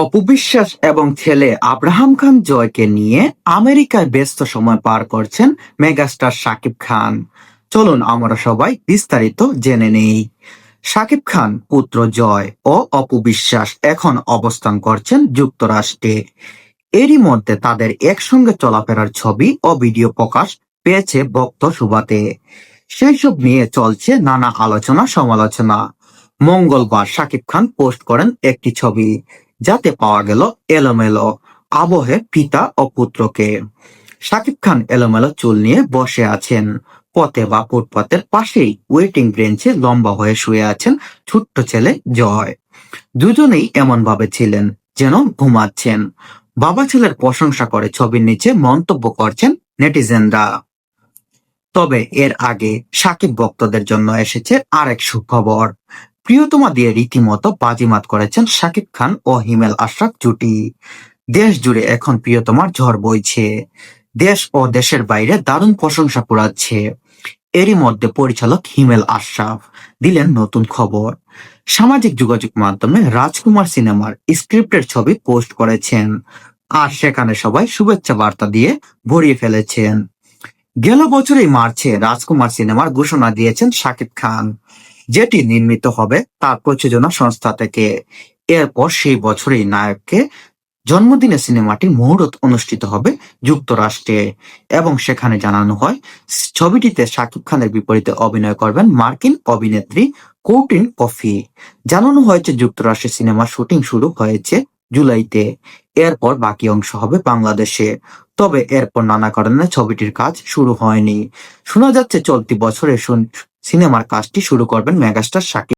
অপবিশ্বাস এবং ছেলে আব্রাহাম খান জয়কে নিয়ে আমেরিকায় ব্যস্ত সময় পার করছেন মেগাস্টার শাকিব খান। চলুন আমরা সবাই বিস্তারিত জেনে নেই। শাকিব খান পুত্র জয় ও অপবিশ্বাস এখন অবস্থান করছেন যুক্তরাষ্ট্রে। এরই মধ্যে তাদের একসঙ্গে চলাফেরার ছবি ও ভিডিও প্রকাশ পেয়েছে ভক্ত সুবাতে। সেই সব নিয়ে চলছে নানা আলোচনা সমালোচনা। মঙ্গলবার শাকিব খান পোস্ট করেন একটি ছবি, যাতে পাওয়া গেল এলোমেলো আবহে পিতা ও পুত্রকে। শাকিব খান এলোমেলো চুল নিয়ে বসে আছেন পথে বা ফুটপাতের পাশেই ওয়েটিং বেঞ্চে লম্বা হয়ে শুয়ে আছেন ছোট্ট ছেলে জয়। দুজনেই এমন ভাবে ছিলেন যেন ঘুমাচ্ছেন। বাবা ছেলের প্রশংসা করে ছবির নিচে মন্তব্য করছেন নেটিজেনরা। তবে এর আগে সাকিব ভক্তদের জন্য এসেছে আরেক সুখবর। প্রিয়তমা দিয়ে রীতিমতো বাজিমাত করেছেন শাকিব খান ও হিমেল আশরাফ জুটি। দেশ জুড়ে এখন প্রিয়তমার ঝড় বইছে। দেশ ও দেশের বাইরে দারুণ প্রশংসা কুড়াচ্ছে। এরই মধ্যে পরিচালক হিমেল আশরাফ দিলেন নতুন খবর। সামাজিক যোগাযোগ মাধ্যমে রাজকুমার সিনেমার স্ক্রিপ্টের ছবি পোস্ট করেছেন, আর সেখানে সবাই শুভেচ্ছা বার্তা দিয়ে ভরিয়ে ফেলেছেন। গেল বছরই মার্চে রাজকুমার সিনেমার ঘোষণা দিয়েছেন শাকিব খান, যেটি নির্মিত হবে তার প্রযোজনা সংস্থা থেকে। এরপর সেই বছরই নায়ককে জন্মদিনে সিনেমাটির মুহূর্ত অনুষ্ঠিত হবে যুক্তরাষ্ট্রে, এবং সেখানে জানানো হয় ছবিটিতে শাকিব খানের বিপরীতে অভিনয় করবেন মার্কিন অভিনেত্রী কৌটিন কফি। জানানো হয়েছে যুক্তরাষ্ট্রে সিনেমার শুটিং শুরু হয়েছে জুলাইতে। এরপর বাকি অংশ হবে বাংলাদেশে। তবে এরপর নানা কারণে ছবিটির কাজ শুরু হয়নি। শোনা যাচ্ছে চলতি বছরে সিনেমার কাজটি শুরু করবেন মেগাস্টার শাকিব।